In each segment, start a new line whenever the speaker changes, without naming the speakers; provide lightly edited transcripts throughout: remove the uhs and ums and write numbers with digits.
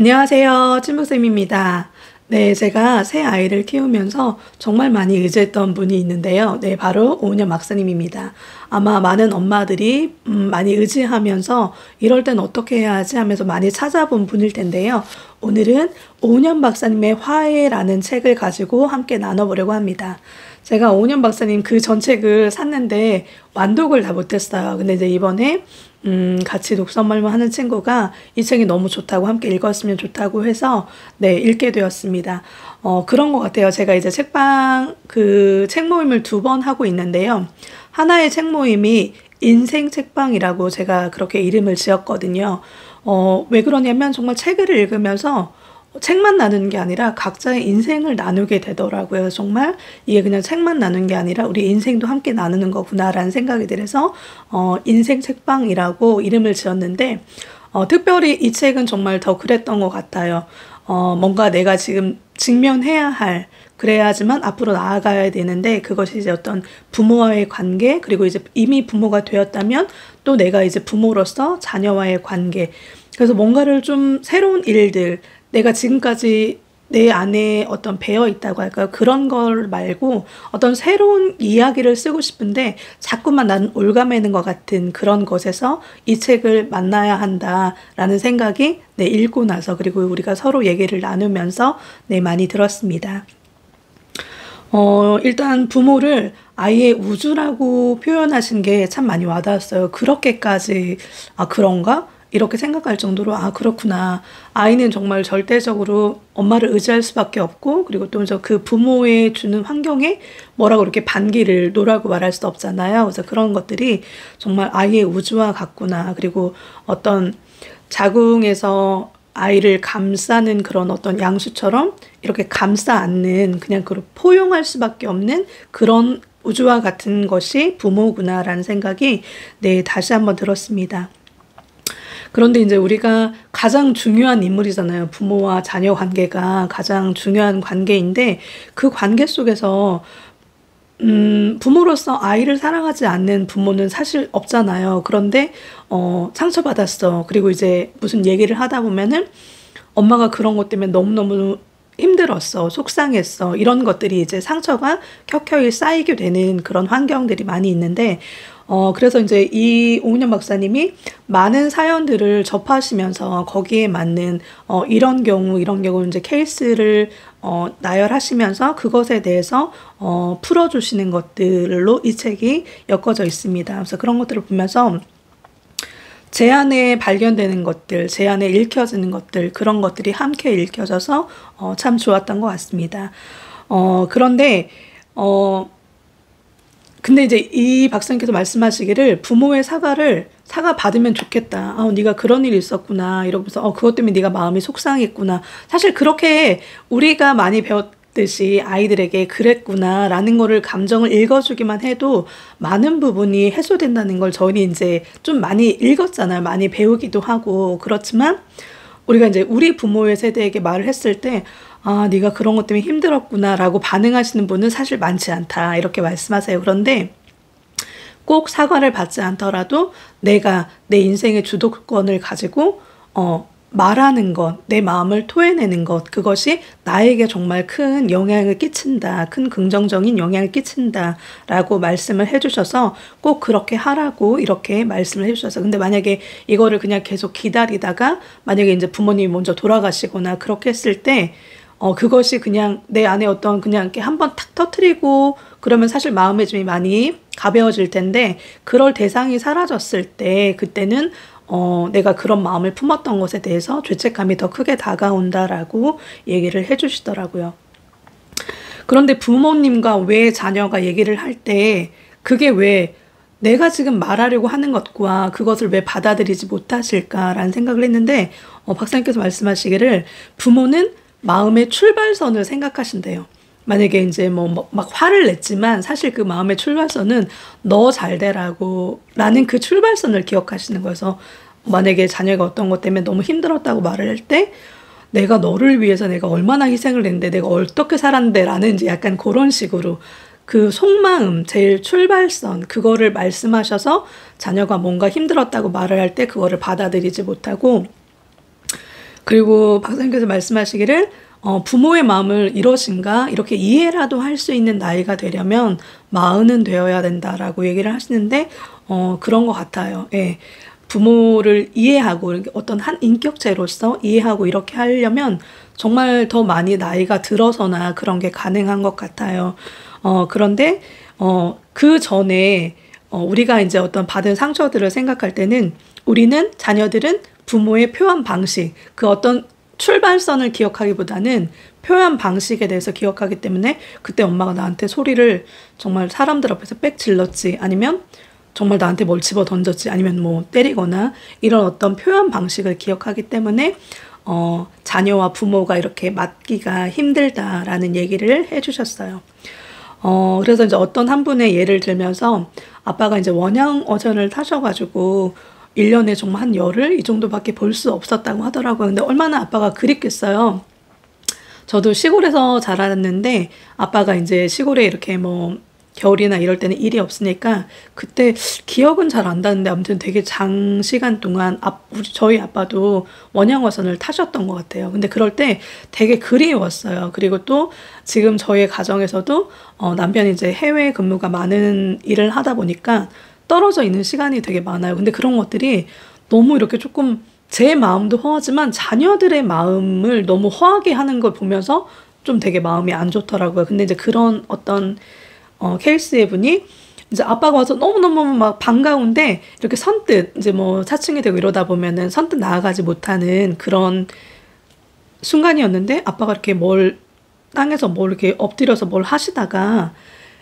안녕하세요. 찐목쌤입니다. 네, 제가 새 아이를 키우면서 정말 많이 의지했던 분이 있는데요. 네, 바로 오은영 박사님입니다. 아마 많은 엄마들이 많이 의지하면서 이럴 땐 어떻게 해야 하지 하면서 많이 찾아본 분일 텐데요. 오늘은 오은영 박사님의 화해라는 책을 가지고 함께 나눠보려고 합니다. 제가 오은영 박사님 그 전 책을 샀는데 완독을 다 못했어요. 근데 이제 이번에 같이 독서 모임을 하는 친구가 이 책이 너무 좋다고 함께 읽었으면 좋다고 해서 네, 읽게 되었습니다. 그런 것 같아요. 제가 이제 책방 그 책 모임을 2번 하고 있는데요. 하나의 책 모임이 인생 책방이라고 제가 그렇게 이름을 지었거든요. 왜 그러냐면 정말 책을 읽으면서 책만 나누는 게 아니라 각자의 인생을 나누게 되더라고요. 정말 이게 그냥 책만 나누는 게 아니라 우리 인생도 함께 나누는 거구나라는 생각이 들어서 인생 책방이라고 이름을 지었는데 특별히 이 책은 정말 더 그랬던 것 같아요. 뭔가 내가 지금 직면해야 할 그래야지만 앞으로 나아가야 되는데 그것이 이제 어떤 부모와의 관계 그리고 이제 이미 부모가 되었다면 또 내가 이제 부모로서 자녀와의 관계 그래서 뭔가를 좀 새로운 일들 내가 지금까지 내 안에 어떤 배어 있다고 할까요? 그런 걸 말고 어떤 새로운 이야기를 쓰고 싶은데 자꾸만 나는 올가매는 것 같은 그런 것에서 이 책을 만나야 한다라는 생각이 네, 읽고 나서 그리고 우리가 서로 얘기를 나누면서 네, 많이 들었습니다. 일단 부모를 아이의 우주라고 표현하신 게 참 많이 와닿았어요. 그렇게까지, 아, 그런가? 이렇게 생각할 정도로, 아, 그렇구나. 아이는 정말 절대적으로 엄마를 의지할 수밖에 없고, 그리고 또 그 부모의 주는 환경에 뭐라고 이렇게 반기를 노라고 말할 수도 없잖아요. 그래서 그런 것들이 정말 아이의 우주와 같구나. 그리고 어떤 자궁에서 아이를 감싸는 그런 어떤 양수처럼 이렇게 감싸 안는 그냥 그걸 포용할 수밖에 없는 그런 우주와 같은 것이 부모구나라는 생각이 네, 다시 한번 들었습니다. 그런데 이제 우리가 가장 중요한 인물이잖아요. 부모와 자녀 관계가 가장 중요한 관계인데 그 관계 속에서 부모로서 아이를 사랑하지 않는 부모는 사실 없잖아요. 그런데 상처받았어. 그리고 이제 무슨 얘기를 하다 보면은 엄마가 그런 것 때문에 너무너무 힘들었어. 속상했어. 이런 것들이 이제 상처가 켜켜이 쌓이게 되는 그런 환경들이 많이 있는데 그래서 이제 이 오은영 박사님이 많은 사연들을 접하시면서 거기에 맞는 이런 경우 이제 케이스를 나열하시면서 그것에 대해서 풀어주시는 것들로 이 책이 엮어져 있습니다. 그래서 그런 것들을 보면서 제 안에 발견되는 것들, 제 안에 읽혀지는 것들, 그런 것들이 함께 읽혀져서 참 좋았던 것 같습니다. 그런데 근데 이제 이 박사님께서 말씀하시기를 부모의 사과 받으면 좋겠다. 네가 그런 일이 있었구나. 이러면서 그것 때문에 네가 마음이 속상했구나. 사실 그렇게 우리가 많이 배웠듯이 아이들에게 그랬구나라는 거를 감정을 읽어주기만 해도 많은 부분이 해소된다는 걸 저희 이제 좀 많이 읽었잖아요. 많이 배우기도 하고 그렇지만 우리가 이제 우리 부모의 세대에게 말을 했을 때 아, 네가 그런 것 때문에 힘들었구나 라고 반응하시는 분은 사실 많지 않다 이렇게 말씀하세요. 그런데 꼭 사과를 받지 않더라도 내가 내 인생의 주도권을 가지고 말하는 것, 내 마음을 토해내는 것 그것이 나에게 정말 큰 영향을 끼친다. 큰 긍정적인 영향을 끼친다 라고 말씀을 해주셔서 꼭 그렇게 하라고 이렇게 말씀을 해주셔서 근데 만약에 이거를 그냥 계속 기다리다가 만약에 이제 부모님이 먼저 돌아가시거나 그렇게 했을 때 그것이 그냥 내 안에 어떤 그냥 이렇게 한번 탁 터트리고 그러면 사실 마음의 짐이 많이 가벼워질 텐데 그럴 대상이 사라졌을 때 그때는 내가 그런 마음을 품었던 것에 대해서 죄책감이 더 크게 다가온다라고 얘기를 해주시더라고요. 그런데 부모님과 왜 자녀가 얘기를 할 때 그게 왜 내가 지금 말하려고 하는 것과 그것을 왜 받아들이지 못하실까라는 생각을 했는데 박사님께서 말씀하시기를 부모는 마음의 출발선을 생각하신대요. 만약에 이제 막 화를 냈지만 사실 그 마음의 출발선은 너 잘 되라고 라는 그 출발선을 기억하시는 거여서 만약에 자녀가 어떤 것 때문에 너무 힘들었다고 말을 할 때 내가 너를 위해서 내가 얼마나 희생을 했는데 내가 어떻게 살았는데 라는 이제 약간 그런 식으로 그 속마음 제일 출발선 그거를 말씀하셔서 자녀가 뭔가 힘들었다고 말을 할 때 그거를 받아들이지 못하고 그리고 박사님께서 말씀하시기를 부모의 마음을 이러신가 이렇게 이해라도 할 수 있는 나이가 되려면 40은 되어야 된다라고 얘기를 하시는데 그런 것 같아요. 예. 부모를 이해하고 어떤 한 인격체로서 이해하고 이렇게 하려면 정말 더 많이 나이가 들어서나 그런 게 가능한 것 같아요. 그런데 그 전에 우리가 이제 어떤 받은 상처들을 생각할 때는 우리는 자녀들은 부모의 표현 방식, 그 어떤 출발선을 기억하기보다는 표현 방식에 대해서 기억하기 때문에 그때 엄마가 나한테 소리를 정말 사람들 앞에서 빽 질렀지, 아니면 정말 나한테 뭘 집어 던졌지, 아니면 뭐 때리거나 이런 어떤 표현 방식을 기억하기 때문에 자녀와 부모가 이렇게 맞기가 힘들다라는 얘기를 해주셨어요. 그래서 이제 어떤 한 분의 예를 들면서 아빠가 이제 원양어선을 타셔가지고 1년에 정말 한 열흘 이 정도밖에 볼 수 없었다고 하더라고요. 근데 얼마나 아빠가 그립겠어요. 저도 시골에서 자랐는데 아빠가 이제 시골에 이렇게 뭐 겨울이나 이럴 때는 일이 없으니까 그때 기억은 잘 안 나는데 아무튼 되게 장시간 동안 저희 아빠도 원양어선을 타셨던 것 같아요. 근데 그럴 때 되게 그리웠어요. 그리고 또 지금 저희 가정에서도 남편이 이제 해외 근무가 많은 일을 하다 보니까 떨어져 있는 시간이 되게 많아요. 근데 그런 것들이 너무 이렇게 조금 제 마음도 허하지만 자녀들의 마음을 너무 허하게 하는 걸 보면서 좀 되게 마음이 안 좋더라고요. 근데 이제 그런 어떤 케이스의 분이 이제 아빠가 와서 너무너무 막 반가운데 이렇게 선뜻 이제 뭐 사춘기 되고 이러다 보면은 선뜻 나아가지 못하는 그런 순간이었는데 아빠가 이렇게 땅에서 뭘 이렇게 엎드려서 뭘 하시다가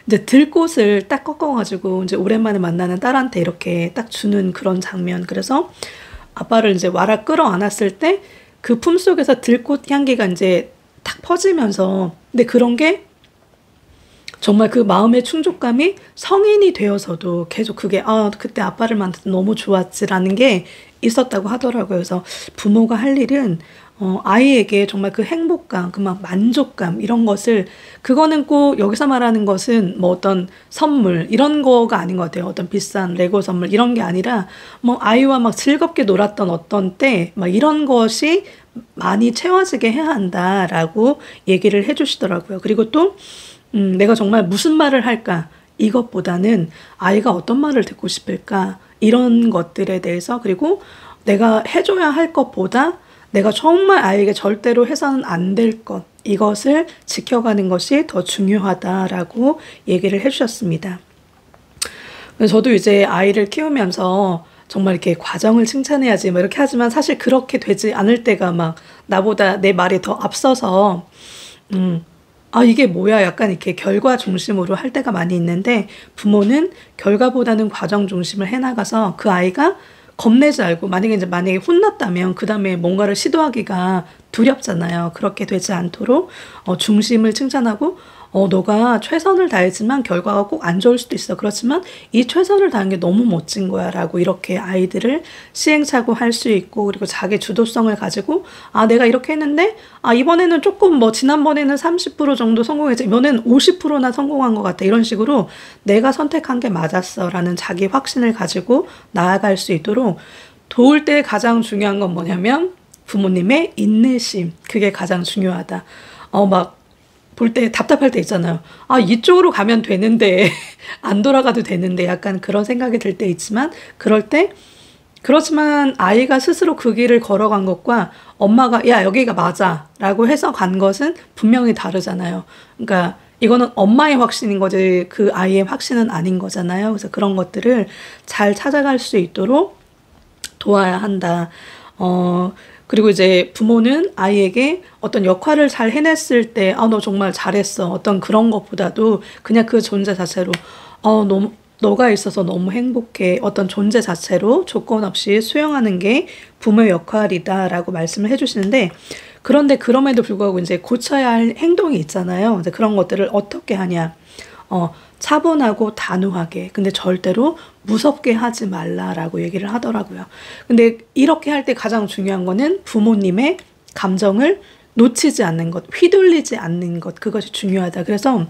이제 들꽃을 딱 꺾어가지고 이제 오랜만에 만나는 딸한테 이렇게 딱 주는 그런 장면. 그래서 아빠를 이제 와라 끌어안았을 때 그 품속에서 들꽃 향기가 이제 탁 퍼지면서, 근데 그런 게 정말 그 마음의 충족감이 성인이 되어서도 계속 그게 그때 아빠를 만나서 너무 좋았지라는 게 있었다고 하더라고요. 그래서 부모가 할 일은 아이에게 정말 그 행복감, 그 막 만족감 이런 것을, 그거는 꼭 여기서 말하는 것은 뭐 어떤 선물 이런 거가 아닌 것 같아요. 어떤 비싼 레고 선물 이런 게 아니라 뭐 아이와 막 즐겁게 놀았던 어떤 때 막 이런 것이 많이 채워지게 해야 한다라고 얘기를 해주시더라고요. 그리고 또 내가 정말 무슨 말을 할까, 이것보다는 아이가 어떤 말을 듣고 싶을까, 이런 것들에 대해서, 그리고 내가 해줘야 할 것보다 내가 정말 아이에게 절대로 해서는 안 될 것, 이것을 지켜가는 것이 더 중요하다라고 얘기를 해주셨습니다. 저도 이제 아이를 키우면서 정말 이렇게 과정을 칭찬해야지 뭐 이렇게 하지만 사실 그렇게 되지 않을 때가 막 나보다 내 말이 더 앞서서 이게 뭐야, 약간 이렇게 결과 중심으로 할 때가 많이 있는데, 부모는 결과보다는 과정 중심을 해나가서 그 아이가 겁내지 말고, 만약에 혼났다면 그 다음에 뭔가를 시도하기가 두렵잖아요. 그렇게 되지 않도록 중심을 칭찬하고, 너가 최선을 다했지만 결과가 꼭 안 좋을 수도 있어. 그렇지만 이 최선을 다한 게 너무 멋진 거야 라고 이렇게 아이들을 시행착오할 수 있고, 그리고 자기 주도성을 가지고 내가 이렇게 했는데 이번에는 조금 뭐 지난번에는 30% 정도 성공했지, 이번에는 50%나 성공한 것 같아, 이런 식으로 내가 선택한 게 맞았어 라는 자기 확신을 가지고 나아갈 수 있도록 도울 때 가장 중요한 건 뭐냐면 부모님의 인내심, 그게 가장 중요하다. 볼 때 답답할 때 있잖아요. 이쪽으로 가면 되는데 안 돌아가도 되는데, 약간 그런 생각이 들 때 있지만, 그렇지만 아이가 스스로 그 길을 걸어간 것과 엄마가 야 여기가 맞아 라고 해서 간 것은 분명히 다르잖아요. 그러니까 이거는 엄마의 확신인 거지 그 아이의 확신은 아닌 거잖아요. 그래서 그런 것들을 잘 찾아갈 수 있도록 도와야 한다. 그리고 이제 부모는 아이에게 어떤 역할을 잘 해냈을 때 너 정말 잘했어, 어떤 그런 것보다도 그냥 그 존재 자체로 너가 있어서 너무 행복해, 어떤 존재 자체로 조건 없이 수용하는 게 부모의 역할이다 라고 말씀을 해주시는데, 그런데 그럼에도 불구하고 이제 고쳐야 할 행동이 있잖아요. 이제 그런 것들을 어떻게 하냐, 차분하고 단호하게, 근데 절대로 무섭게 하지 말라라고 얘기를 하더라고요. 근데 이렇게 할 때 가장 중요한 거는 부모님의 감정을 놓치지 않는 것, 휘둘리지 않는 것, 그것이 중요하다. 그래서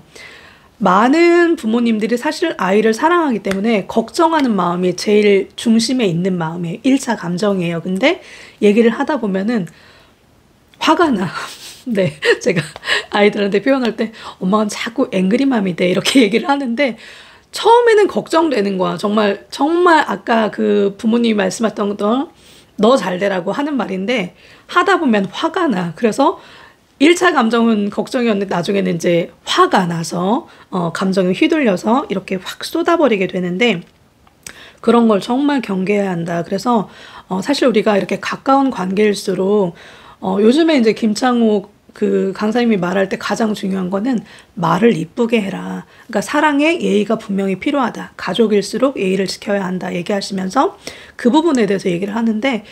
많은 부모님들이 사실 아이를 사랑하기 때문에 걱정하는 마음이 제일 중심에 있는 마음이에요. 1차 감정이에요. 근데 얘기를 하다 보면은 화가 나. 네, 제가 아이들한테 표현할 때 엄마는 자꾸 앵그리맘이 돼 이렇게 얘기를 하는데 처음에는 걱정되는 거야. 정말 정말 아까 그 부모님이 말씀하셨던 거 너 잘되라고 하는 말인데 하다 보면 화가 나. 그래서 1차 감정은 걱정이었는데 나중에는 이제 화가 나서 감정이 휘둘려서 이렇게 확 쏟아버리게 되는데 그런 걸 정말 경계해야 한다. 그래서 사실 우리가 이렇게 가까운 관계일수록 요즘에 이제 김창욱 그 강사님이 말할 때 가장 중요한 거는 말을 이쁘게 해라. 그러니까 사랑에 예의가 분명히 필요하다. 가족일수록 예의를 지켜야 한다. 얘기하시면서 그 부분에 대해서 얘기를 하는데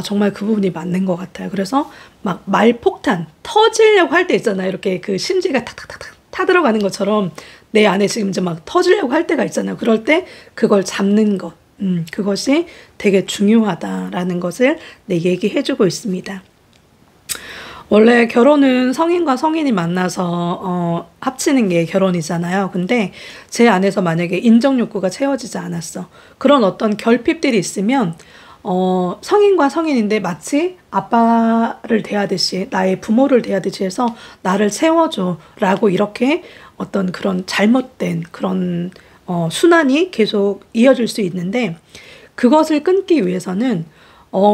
정말 그 부분이 맞는 것 같아요. 그래서 막 말폭탄 터지려고 할 때 있잖아요. 이렇게 그 심지가 탁탁탁탁 타들어가는 것처럼 내 안에 지금 이제 막 터지려고 할 때가 있잖아요. 그럴 때 그걸 잡는 것. 그것이 되게 중요하다라는 것을 얘기해주고 있습니다. 원래 결혼은 성인과 성인이 만나서 합치는 게 결혼이잖아요. 근데 제 안에서 만약에 인정 욕구가 채워지지 않았어. 그런 어떤 결핍들이 있으면 성인과 성인인데 마치 아빠를 대하듯이 나의 부모를 대하듯이 해서 나를 채워줘 라고 이렇게 어떤 그런 잘못된 그런 순환이 계속 이어질 수 있는데 그것을 끊기 위해서는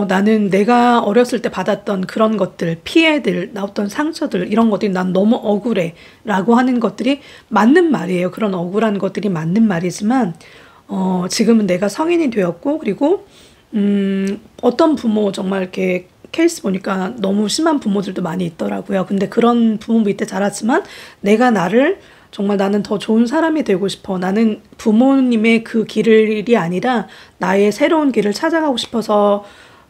나는 내가 어렸을 때 받았던 그런 것들, 피해들, 나 어떤 상처들, 이런 것들이 난 너무 억울해 라고 하는 것들이 맞는 말이에요. 그런 억울한 것들이 맞는 말이지만, 지금은 내가 성인이 되었고, 그리고, 어떤 부모 정말 이렇게 케이스 보니까 너무 심한 부모들도 많이 있더라고요. 근데 그런 부모 밑에 자랐지만, 내가 정말 나는 더 좋은 사람이 되고 싶어. 나는 부모님의 그 길이 아니라 나의 새로운 길을 찾아가고 싶어서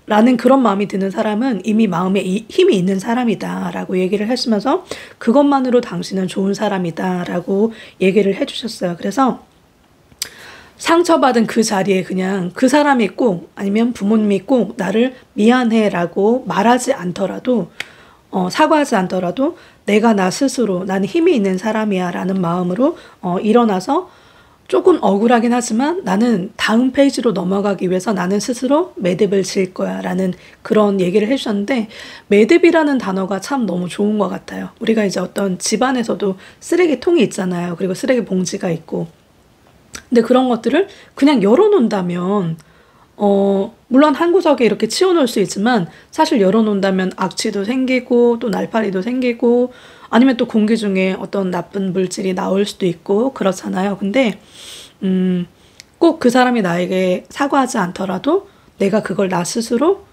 라는 그런 마음이 드는 사람은 이미 마음에 힘이 있는 사람이다 라고 얘기를 하시면서 그것만으로 당신은 좋은 사람이다 라고 얘기를 해주셨어요. 그래서 상처받은 그 자리에 그냥 그 사람이 꼭 아니면 부모님이 꼭 나를 미안해 라고 말하지 않더라도 사과하지 않더라도 내가 나 스스로 나는 힘이 있는 사람이야 라는 마음으로 일어나서 조금 억울하긴 하지만 나는 다음 페이지로 넘어가기 위해서 나는 스스로 매듭을 질 거야 라는 그런 얘기를 해주셨는데 매듭이라는 단어가 참 너무 좋은 것 같아요. 우리가 이제 어떤 집안에서도 쓰레기통이 있잖아요. 그리고 쓰레기 봉지가 있고 근데 그런 것들을 그냥 열어놓는다면 물론 한 구석에 이렇게 치워놓을 수 있지만 사실 열어놓는다면 악취도 생기고 또 날파리도 생기고 아니면 또 공기 중에 어떤 나쁜 물질이 나올 수도 있고 그렇잖아요. 근데 꼭 그 사람이 나에게 사과하지 않더라도 내가 그걸 나 스스로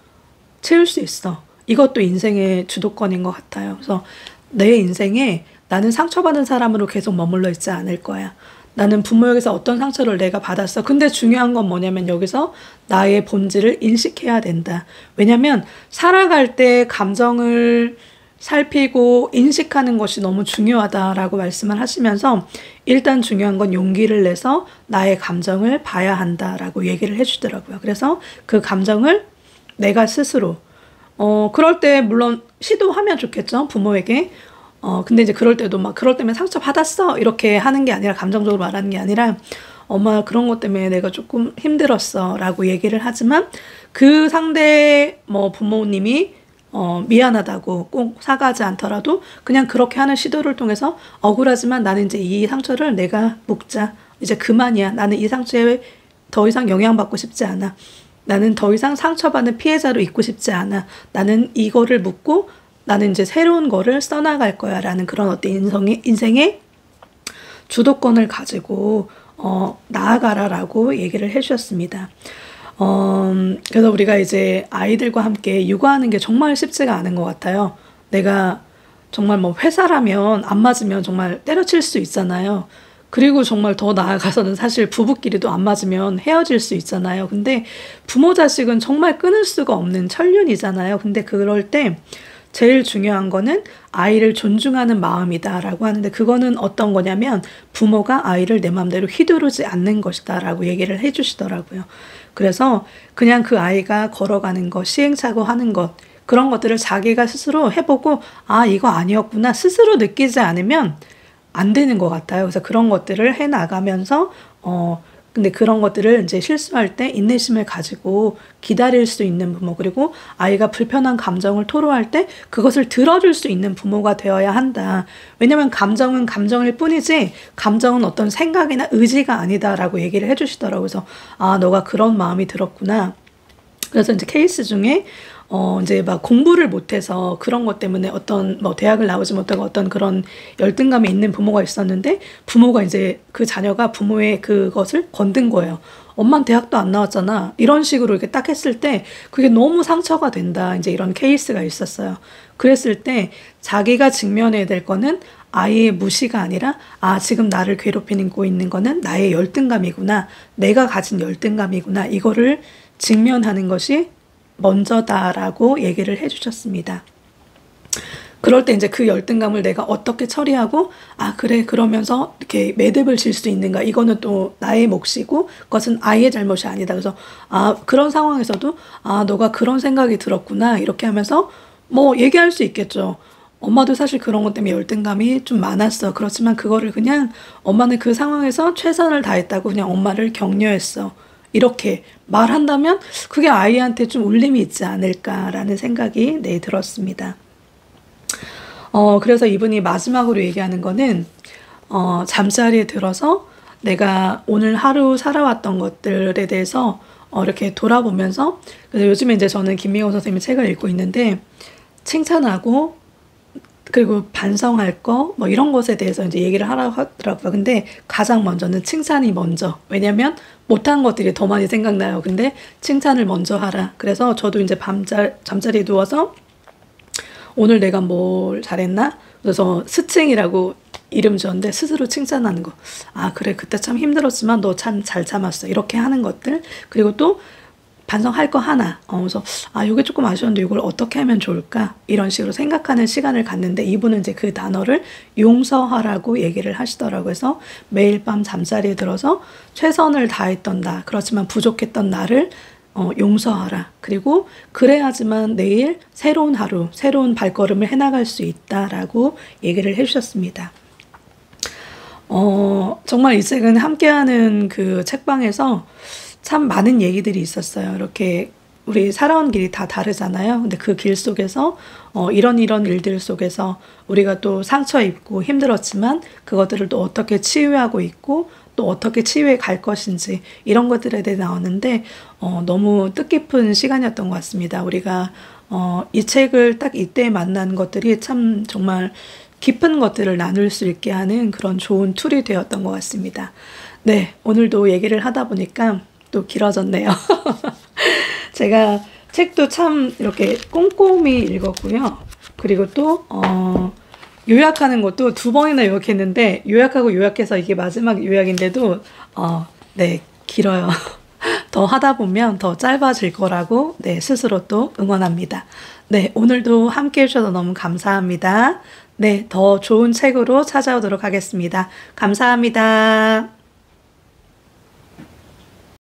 채울 수 있어. 이것도 인생의 주도권인 것 같아요. 그래서 내 인생에 나는 상처받은 사람으로 계속 머물러 있지 않을 거야. 나는 부모에게서 어떤 상처를 내가 받았어. 근데 중요한 건 뭐냐면 여기서 나의 본질을 인식해야 된다. 왜냐면 살아갈 때 감정을 살피고 인식하는 것이 너무 중요하다라고 말씀을 하시면서 일단 중요한 건 용기를 내서 나의 감정을 봐야 한다라고 얘기를 해주더라고요. 그래서 그 감정을 내가 스스로 그럴 때 물론 시도하면 좋겠죠. 부모에게. 근데 이제 그럴 때도 막 그럴 때면 상처 받았어 이렇게 하는 게 아니라 감정적으로 말하는 게 아니라 엄마 그런 것 때문에 내가 조금 힘들었어 라고 얘기를 하지만 그 상대 부모님이 미안하다고 꼭 사과하지 않더라도 그냥 그렇게 하는 시도를 통해서 억울하지만 나는 이제 이 상처를 내가 묵자. 이제 그만이야. 나는 이 상처에 더 이상 영향받고 싶지 않아. 나는 더 이상 상처받는 피해자로 있고 싶지 않아. 나는 이거를 묵고 나는 이제 새로운 거를 써나갈 거야 라는 그런 어떤 인생의 주도권을 가지고 나아가라 라고 얘기를 해주셨습니다. 그래서 우리가 이제 아이들과 함께 육아하는 게 정말 쉽지가 않은 것 같아요. 내가 정말 회사라면 안 맞으면 정말 때려칠 수 있잖아요. 그리고 정말 더 나아가서는 사실 부부끼리도 안 맞으면 헤어질 수 있잖아요. 근데 부모 자식은 정말 끊을 수가 없는 천륜이잖아요. 근데 그럴 때 제일 중요한 거는 아이를 존중하는 마음이다라고 하는데 그거는 어떤 거냐면 부모가 아이를 내 마음대로 휘두르지 않는 것이다라고 얘기를 해주시더라고요. 그래서 그냥 그 아이가 걸어가는 것, 시행착오 하는 것 그런 것들을 자기가 스스로 해보고 이거 아니었구나 스스로 느끼지 않으면 안 되는 것 같아요. 그래서 그런 것들을 해나가면서 근데 그런 것들을 이제 실수할 때 인내심을 가지고 기다릴 수 있는 부모, 그리고 아이가 불편한 감정을 토로할 때 그것을 들어줄 수 있는 부모가 되어야 한다. 왜냐면 감정은 감정일 뿐이지 감정은 어떤 생각이나 의지가 아니다라고 얘기를 해주시더라고요. 그래서 아, 너가 그런 마음이 들었구나. 그래서 이제 케이스 중에 이제 막 공부를 못해서 그런 것 때문에 어떤 뭐 대학을 나오지 못하고 어떤 그런 열등감이 있는 부모가 있었는데, 부모가 이제 그 자녀가 부모의 그것을 건든 거예요. 엄만 대학도 안 나왔잖아. 이런 식으로 이렇게 딱 했을 때 그게 너무 상처가 된다. 이제 이런 케이스가 있었어요. 그랬을 때 자기가 직면해야 될 거는 아이의 무시가 아니라, 아, 지금 나를 괴롭히고 있는 거는 나의 열등감이구나. 내가 가진 열등감이구나. 이거를 직면하는 것이 먼저다라고 얘기를 해주셨습니다. 그럴 때 이제 그 열등감을 내가 어떻게 처리하고, 아, 그래, 그러면서 이렇게 매듭을 질 수 있는가. 이거는 또 나의 몫이고, 그것은 아이의 잘못이 아니다. 그래서, 아, 그런 상황에서도, 아, 너가 그런 생각이 들었구나. 이렇게 하면서 뭐 얘기할 수 있겠죠. 엄마도 사실 그런 것 때문에 열등감이 좀 많았어. 그렇지만 그거를 그냥 엄마는 그 상황에서 최선을 다했다고 그냥 엄마를 격려했어. 이렇게 말한다면 그게 아이한테 좀 울림이 있지 않을까라는 생각이 들었습니다. 그래서 이분이 마지막으로 얘기하는 거는, 잠자리에 들어서 내가 오늘 하루 살아왔던 것들에 대해서 이렇게 돌아보면서, 그래서 요즘에 이제 저는 김미경 선생님의 책을 읽고 있는데, 칭찬하고 그리고 반성할 거 뭐 이런 것에 대해서 이제 얘기를 하라고 하더라고요. 근데 가장 먼저는 칭찬이 먼저. 왜냐면 못한 것들이 더 많이 생각나요. 근데 칭찬을 먼저 하라. 그래서 저도 이제 잠자리에 누워서 오늘 내가 뭘 잘했나? 그래서 스칭이라고 이름 지었는데 스스로 칭찬하는 거. 아, 그래, 그때 참 힘들었지만 너 참 잘 참았어. 이렇게 하는 것들. 그리고 또 반성할 거 하나. 그래서 아, 이게 조금 아쉬웠는데 이걸 어떻게 하면 좋을까? 이런 식으로 생각하는 시간을 갖는데, 이분은 이제 그 단어를 용서하라고 얘기를 하시더라고요. 그래서 매일 밤 잠자리에 들어서 최선을 다했던 나, 그렇지만 부족했던 나를 용서하라. 그리고 그래야지만 내일 새로운 하루, 새로운 발걸음을 해나갈 수 있다라고 얘기를 해주셨습니다. 정말 이 책은 함께하는 그 책방에서 참 많은 얘기들이 있었어요. 이렇게 우리 살아온 길이 다 다르잖아요. 근데 그 길 속에서 이런 일들 속에서 우리가 또 상처 입고 힘들었지만 그것들을 또 어떻게 치유하고 있고 또 어떻게 치유해 갈 것인지, 이런 것들에 대해 나오는데 너무 뜻깊은 시간이었던 것 같습니다. 우리가 이 책을 딱 이때 만난 것들이 참 정말 깊은 것들을 나눌 수 있게 하는 그런 좋은 툴이 되었던 것 같습니다. 네, 오늘도 얘기를 하다 보니까 또 길어졌네요. 제가 책도 참 이렇게 꼼꼼히 읽었고요. 그리고 또 요약하는 것도 2번이나 요약했는데, 요약하고 요약해서 이게 마지막 요약인데도 네, 길어요. 더 하다 보면 더 짧아질 거라고 스스로 또 응원합니다. 네, 오늘도 함께 해주셔서 너무 감사합니다. 네, 더 좋은 책으로 찾아오도록 하겠습니다. 감사합니다.